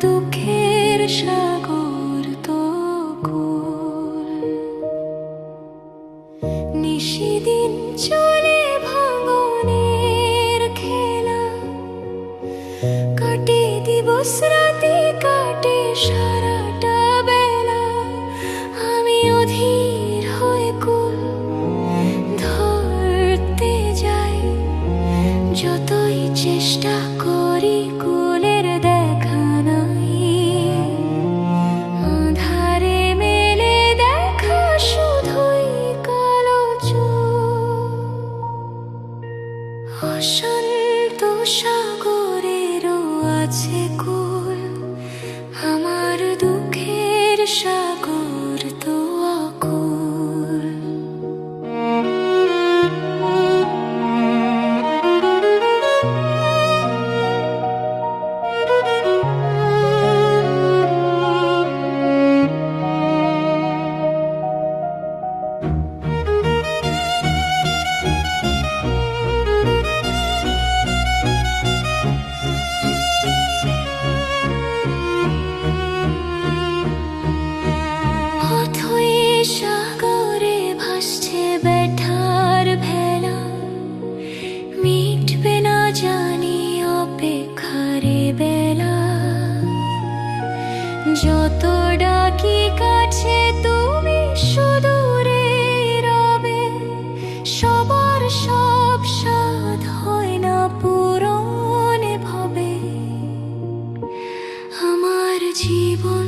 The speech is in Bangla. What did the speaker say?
দুঃখের সাগর তো কুল। নিশিদিন চলে ভাঙনের খেলা, কাটে দিবস রাতে, কাটে সারাটা বেলা। আমি অধীর হয়ে কুল ধরতে যাই, যতই চেষ্টা করি কুলের দেখা নাই। আঁধারে মেলে দেখা শুধুই কালো চোখ। অশান্ত সাগরেরও আছে কুল, আমার দুঃখের সাগর তো অকুল। অথই সাগরে ভাসছে ব্যথার ভেলা, মিটবে না জানি অপেক্ষার বেলা। যত ডাকি কাছে তুমি সুদূরে রবে, সবার সব সাধ হয় না পূরণ ভবে। আমার জীবন